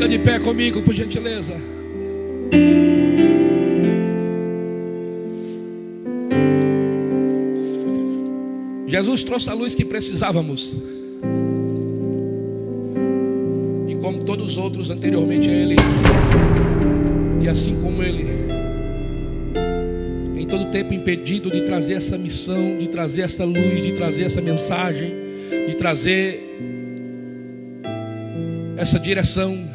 Fica de pé comigo, por gentileza. Jesus trouxe a luz que precisávamos. E como todos os outros anteriormente a Ele, e assim como Ele, em todo tempo impedido de trazer essa missão, de trazer essa luz, de trazer essa mensagem, de trazer essa direção,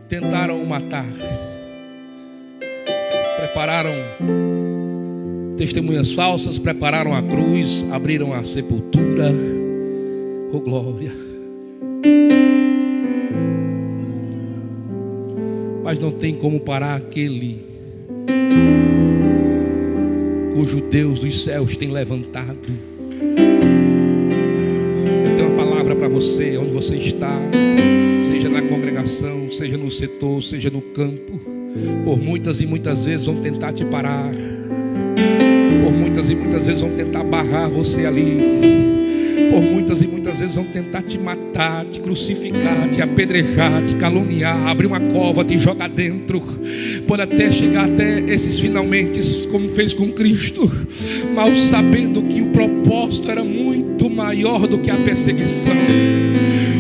tentaram o matar, prepararam testemunhas falsas, prepararam a cruz, abriram a sepultura. Oh glória! Mas não tem como parar aquele cujo Deus dos céus tem levantado. Eu tenho uma palavra para você, onde você está, seja na congregação, seja no setor, seja no campo. Por muitas e muitas vezes vão tentar te parar. Por muitas e muitas vezes vão tentar barrar você ali. Por muitas e muitas vezes vão tentar te matar, te crucificar, te apedrejar, te caluniar, abrir uma cova, te jogar dentro. Pode até chegar até esses finalmente, como fez com Cristo, mal sabendo que o propósito era muito maior do que a perseguição.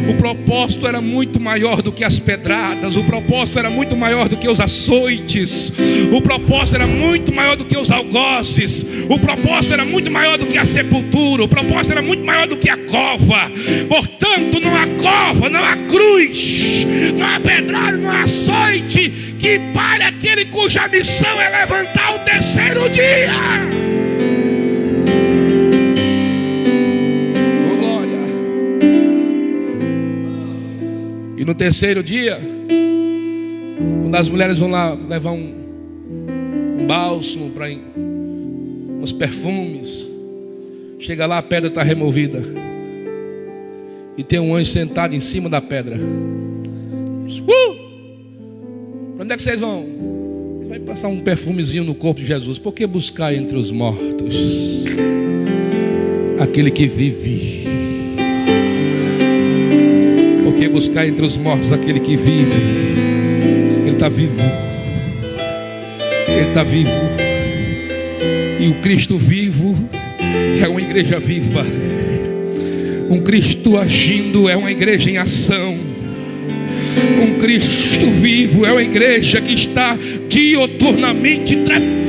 O propósito era muito maior do que as pedradas. O propósito era muito maior do que os açoites. O propósito era muito maior do que os algozes. O propósito era muito maior do que a sepultura. O propósito era muito maior do que a cova. Portanto, não há cova, não há cruz, não há pedrada, não há açoite que pare aquele cuja missão é levantar o terceiro dia. E no terceiro dia, quando as mulheres vão lá levar um bálsamo, para uns perfumes, chega lá, a pedra está removida. E tem um anjo sentado em cima da pedra. Para onde é que vocês vão? Ele vai passar um perfumezinho no corpo de Jesus. Por que buscar entre os mortos aquele que vive? Porque buscar entre os mortos aquele que vive. Ele está vivo. Ele está vivo. E o Cristo vivo é uma igreja viva. Um Cristo agindo é uma igreja em ação. Um Cristo vivo é uma igreja que está dioturnamente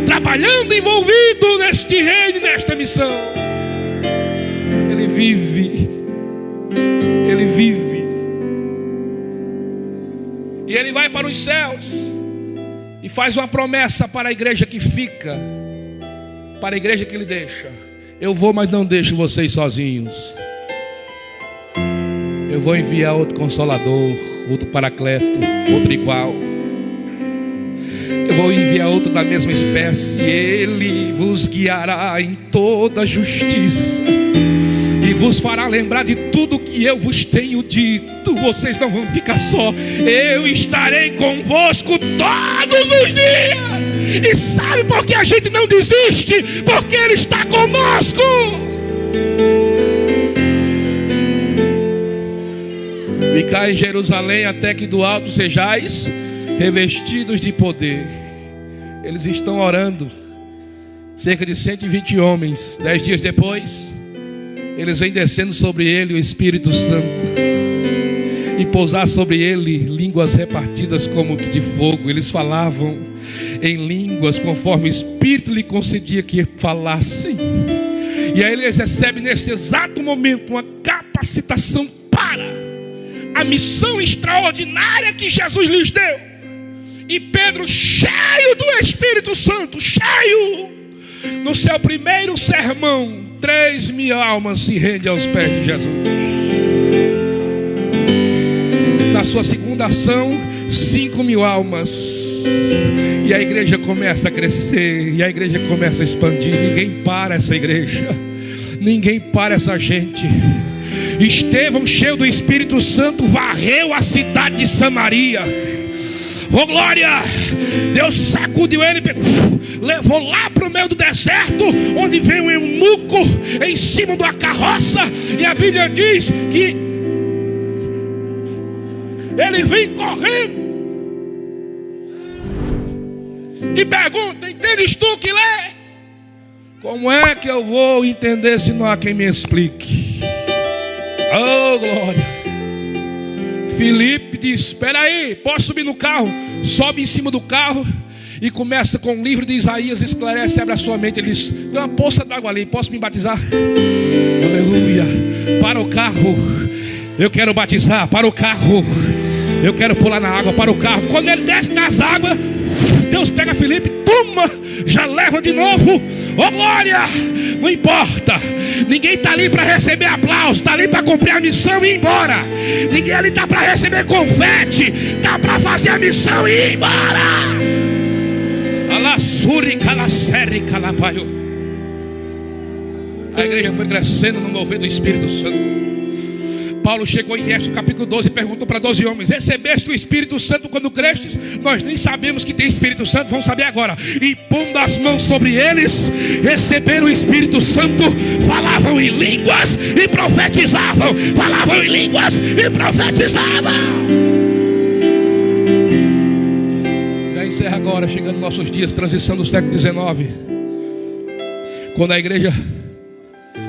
trabalhando, envolvido neste reino, nesta missão. Ele vive. Ele vive. E ele vai para os céus e faz uma promessa para a igreja que fica, para a igreja que ele deixa. Eu vou, mas não deixo vocês sozinhos. Eu vou enviar outro consolador, outro paracleto, outro igual. Eu vou enviar outro da mesma espécie. Ele vos guiará em toda a justiça e vos fará lembrar de tudo que eu vos tenho dito. Vocês não vão ficar só. Eu estarei convosco todos os dias. E sabe por que a gente não desiste? Porque Ele está conosco. Ficai em Jerusalém até que do alto sejais revestidos de poder. Eles estão orando. Cerca de 120 homens. 10 dias depois, eles vêm descendo sobre ele o Espírito Santo e pousar sobre ele línguas repartidas como que de fogo. Eles falavam em línguas conforme o Espírito lhe concedia que falassem. E aí eles recebem nesse exato momento uma capacitação para a missão extraordinária que Jesus lhes deu. E Pedro, cheio do Espírito Santo, cheio, no seu primeiro sermão, 3.000 almas se rendem aos pés de Jesus. Na sua segunda ação, 5.000 almas. E a igreja começa a crescer, e a igreja começa a expandir. Ninguém para essa igreja, ninguém para essa gente. Estevão, cheio do Espírito Santo, varreu a cidade de Samaria. Oh glória! Deus sacudiu ele, levou lá para o meio do deserto, onde veio um eunuco em cima de uma carroça. E a Bíblia diz que Ele vem correndo e pergunta: entendes tu que lê? Como é que eu vou entender se não há quem me explique? Oh, glória! Filipe diz: espera aí, posso subir no carro? Sobe em cima do carro e começa com o livro de Isaías, esclarece, abre a sua mente. Ele diz: tem uma poça d'água ali, posso me batizar? Aleluia! Para o carro, eu quero batizar. Para o carro, eu quero pular na água. Para o carro. Quando ele desce nas águas, Deus pega Filipe, toma, já leva de novo. Oh, glória! Não importa, ninguém está ali para receber aplauso, está ali para cumprir a missão e ir embora. Ninguém ali está para receber confete, está para fazer a missão e ir embora. A igreja foi crescendo no mover do Espírito Santo. Paulo chegou em Éfeso capítulo 12 e perguntou para 12 homens: recebeste o Espírito Santo quando crestes? Nós nem sabemos que tem Espírito Santo, vamos saber agora. E pondo as mãos sobre eles, receberam o Espírito Santo, falavam em línguas e profetizavam. Falavam em línguas e profetizavam. Já encerra agora, chegando nossos dias, transição do século XIX, quando a igreja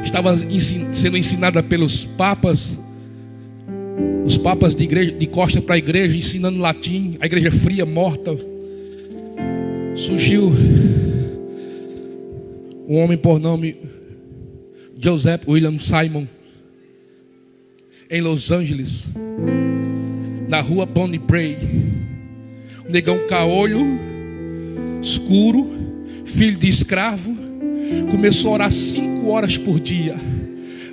estava sendo ensinada pelos papas. Os papas de igreja, de costa para a igreja, ensinando latim, a igreja fria, morta. Surgiu um homem por nome Joseph William Simon, em Los Angeles, na rua Bonnie Bray. Um negão caolho, escuro, filho de escravo, começou a orar 5 horas por dia.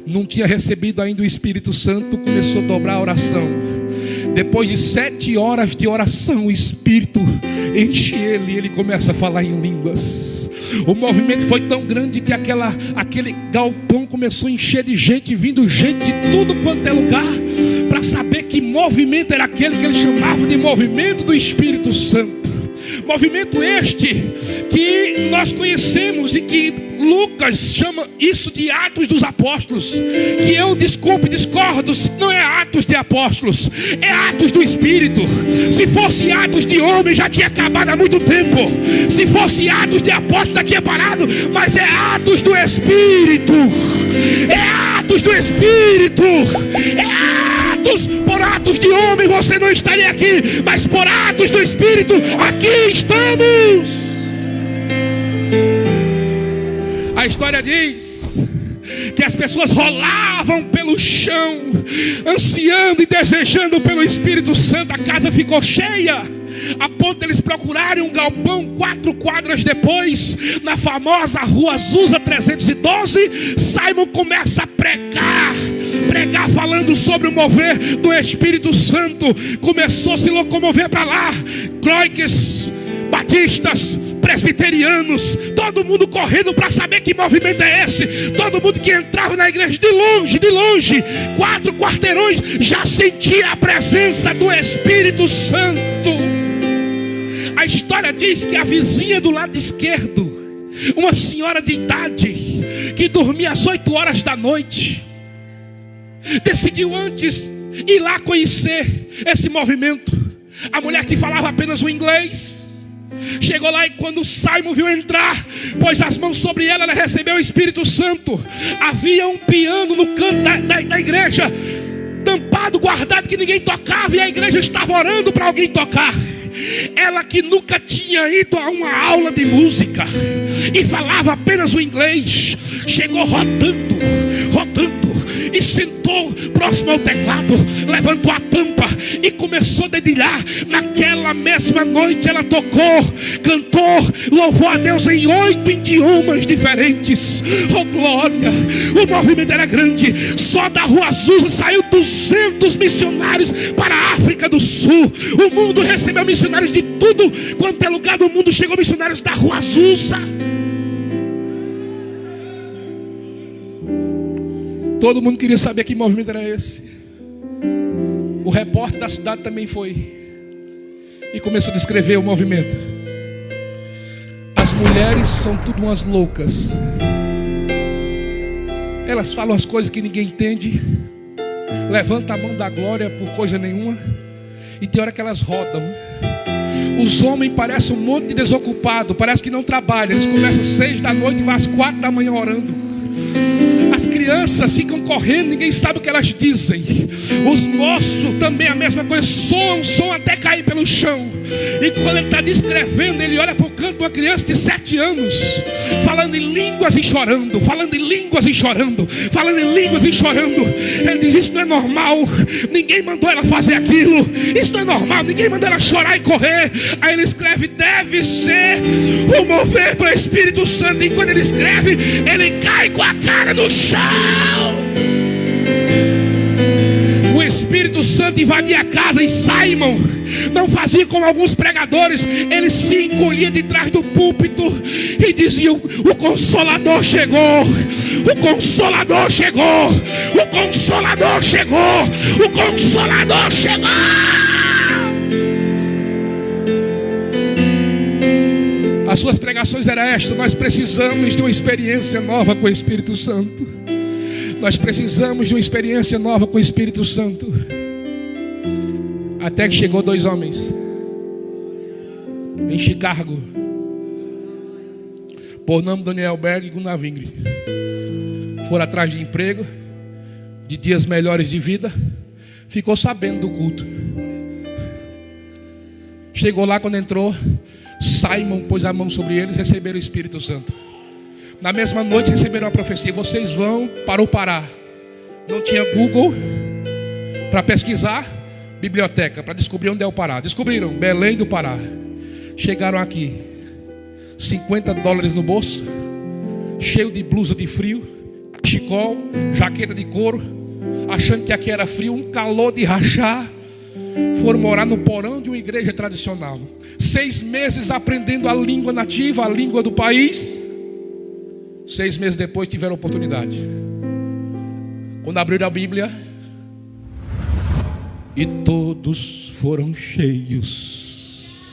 Não tinha recebido ainda o Espírito Santo, começou a dobrar a oração. Depois de 7 horas de oração, o Espírito enche ele e ele começa a falar em línguas. O movimento foi tão grande que aquele galpão começou a encher de gente, vindo gente de tudo quanto é lugar, para saber que movimento era aquele que ele chamava de movimento do Espírito Santo. Movimento este que nós conhecemos e que Lucas chama isso de Atos dos Apóstolos. Que eu discordo, não é Atos de Apóstolos, é Atos do Espírito. Se fosse Atos de homem já tinha acabado há muito tempo. Se fosse Atos de Apóstolos já tinha parado. Mas é Atos do Espírito. É Atos do Espírito. É Atos. Por atos de homem você não estaria aqui, mas por atos do Espírito aqui estamos. A história diz que as pessoas rolavam pelo chão, ansiando e desejando pelo Espírito Santo. A casa ficou cheia, a ponto de eles procurarem um galpão 4 quadras depois, na famosa Rua Azusa 312. Simon começa a pregar falando sobre o mover do Espírito Santo. Começou a se locomover para lá, croiques, batistas, presbiterianos, todo mundo correndo para saber que movimento é esse. Todo mundo que entrava na igreja de longe, 4 quarteirões, já sentia a presença do Espírito Santo. A história diz que a vizinha do lado esquerdo, uma senhora de idade, que dormia às 8 horas da noite, decidiu antes ir lá conhecer esse movimento. A mulher que falava apenas o inglês chegou lá, e quando Simon viu entrar, pôs as mãos sobre ela, ela recebeu o Espírito Santo. Havia um piano no canto da igreja, tampado, guardado, que ninguém tocava, e a igreja estava orando para alguém tocar. Ela que nunca tinha ido a uma aula de música e falava apenas o inglês, chegou rodando e sentou próximo ao teclado, levantou a tampa e começou a dedilhar. Naquela mesma noite ela tocou, cantou, louvou a Deus em 8 idiomas diferentes. Oh glória! O movimento era grande. Só da Rua Azusa saiu 200 missionários para a África do Sul. O mundo recebeu missionários de tudo quanto é lugar do mundo. Chegou missionários da Rua Azusa. Todo mundo queria saber que movimento era esse. O repórter da cidade também foi e começou a descrever o movimento. As mulheres são tudo umas loucas. Elas falam as coisas que ninguém entende. Levanta a mão da glória por coisa nenhuma. E tem hora que elas rodam. Os homens parecem um monte de desocupado, parece que não trabalham. Eles começam às 6 da noite e vão às 4 da manhã orando. As crianças ficam correndo, ninguém sabe o que elas dizem. Os moços também a mesma coisa, som até cair pelo chão. E quando ele está descrevendo, ele olha para o canto de uma criança de 7 anos, falando em línguas e chorando, falando em línguas e chorando, falando em línguas e chorando. Ele diz: isso não é normal, ninguém mandou ela fazer aquilo, isso não é normal, ninguém mandou ela chorar e correr. Aí ele escreve: deve ser o mover do Espírito Santo. E quando ele escreve, ele cai com a cara no chão. O Espírito Santo invadia a casa e Simon não fazia como alguns pregadores. Ele se encolhia de trás do púlpito e dizia: o Consolador chegou, o Consolador chegou, o Consolador chegou, o Consolador chegou. As suas pregações eram estas: nós precisamos de uma experiência nova com o Espírito Santo. Nós precisamos de uma experiência nova com o Espírito Santo. Até que chegou 2 homens em Chicago, por nome Daniel Berg e Gunnar Wingre. Foram atrás de emprego, de dias melhores de vida. Ficou sabendo do culto. Chegou lá, quando entrou, Simon pôs a mão sobre eles e receberam o Espírito Santo. Na mesma noite receberam a profecia: vocês vão para o Pará. Não tinha Google para pesquisar, biblioteca para descobrir onde é o Pará. Descobriram: Belém do Pará. Chegaram aqui, $50 no bolso, cheio de blusa de frio, cachecol, jaqueta de couro, achando que aqui era frio, um calor de rachar. Foram morar no porão de uma igreja tradicional. 6 meses aprendendo a língua nativa, a língua do país. 6 meses depois tiveram oportunidade. Quando abriram a Bíblia, e todos foram cheios.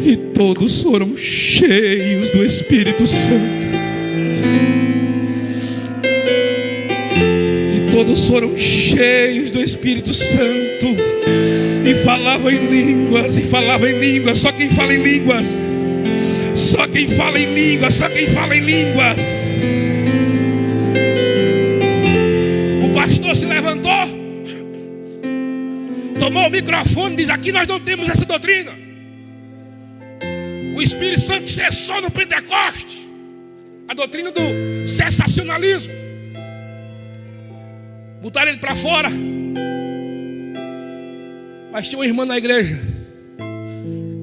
E todos foram cheios do Espírito Santo. E todos foram cheios do Espírito Santo. E falavam em línguas, e falavam em línguas. Só quem fala em línguas. Só quem fala em línguas, só quem fala em línguas. O pastor se levantou, tomou o microfone e diz: aqui nós não temos essa doutrina. O Espírito Santo cessou no Pentecoste, a doutrina do sensacionalismo. Botaram ele para fora. Mas tinha uma irmã na igreja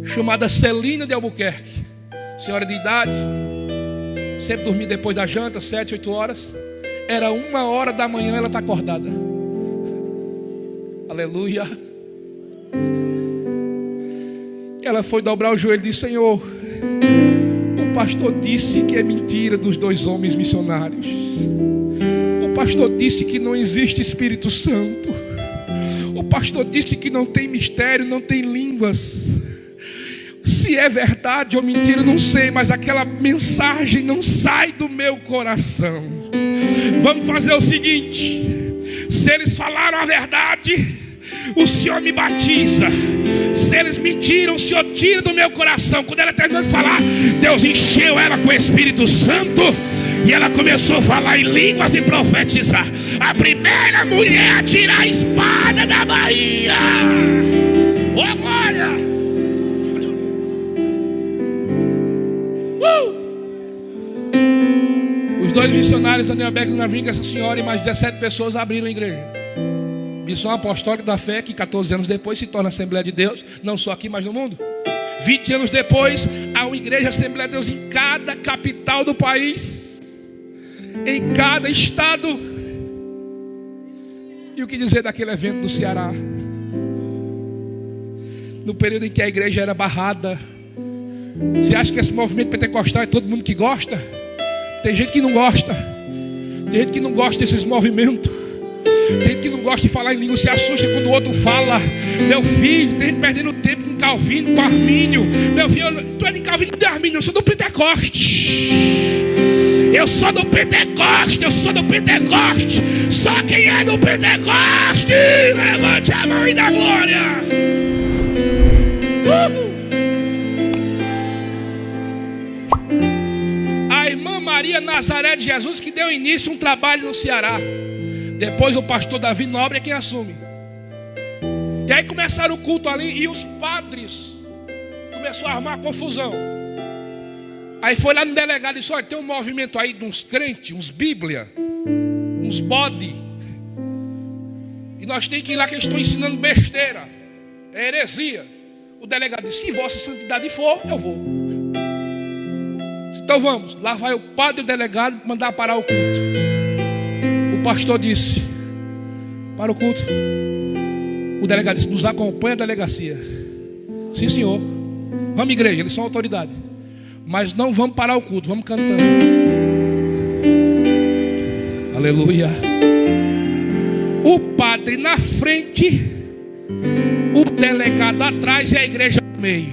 chamada Celina de Albuquerque, senhora de idade, sempre dormia depois da janta, 7, 8 horas. Era 1h da manhã, ela está acordada. Aleluia. Ela foi dobrar o joelho e disse: Senhor, o pastor disse que é mentira dos 2 homens missionários. O pastor disse que não existe Espírito Santo. O pastor disse que não tem mistério, não tem línguas. Se é verdade ou mentira, não sei, mas aquela mensagem não sai do meu coração. Vamos fazer o seguinte: se eles falaram a verdade, o Senhor me batiza. Se eles mentiram, o Senhor tira do meu coração. Quando ela terminou de falar, Deus encheu ela com o Espírito Santo, e ela começou a falar em línguas e profetizar. A primeira mulher a tirar a espada da Bahia. Ô glória! Os 2 missionários, Daniel Beck e Navinga, essa senhora e mais 17 pessoas abriram a igreja. Missão Apostólica da Fé, que 14 anos depois se torna Assembleia de Deus, não só aqui, mas no mundo. 20 anos depois, há uma igreja Assembleia de Deus em cada capital do país, em cada estado. E o que dizer daquele evento do Ceará? No período em que a igreja era barrada. Você acha que esse movimento pentecostal é todo mundo que gosta? Tem gente que não gosta. Tem gente que não gosta desses movimentos. Tem gente que não gosta de falar em língua, se assusta quando o outro fala. Meu filho, tem gente perdendo tempo com Calvino, com Armínio. Meu filho, tu é de Calvino ou de Armínio? Eu sou do Pentecoste. Eu sou do Pentecoste, eu sou do Pentecoste. Só quem é do Pentecoste, levante a mão e dá glória. A irmã Maria Nazaré de Jesus, que deu início a um trabalho no Ceará. Depois o pastor Davi Nobre é quem assume. E aí começaram o culto ali e os padres começaram a armar confusão. Aí foi lá no delegado e disse: olha, tem um movimento aí de uns crentes, uns bíblia, uns bode, e nós temos que ir lá que eles estão ensinando besteira, é heresia. O delegado disse: se vossa santidade for, eu vou. Então vamos. Lá vai o padre e o delegado mandar parar o culto. O pastor disse: para o culto. O delegado disse: nos acompanha a delegacia. Sim, senhor. Vamos, igreja, eles são autoridade. Mas não vamos parar o culto, vamos cantando. Aleluia. O padre na frente, o delegado atrás e a igreja no meio.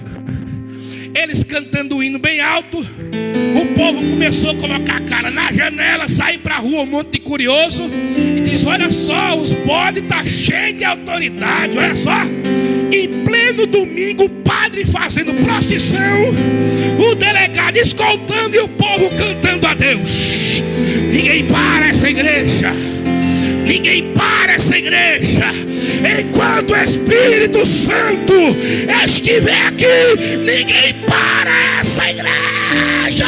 Eles cantando o hino bem alto. O povo começou a colocar a cara na janela, sair para a rua, um monte de curioso, e diz: olha só, os bodes estão cheios de autoridade. Olha só, em pleno domingo, o padre fazendo procissão, o delegado escoltando e o povo cantando a Deus. Ninguém para essa igreja. Ninguém para essa igreja. Enquanto o Espírito Santo estiver aqui, ninguém para essa igreja.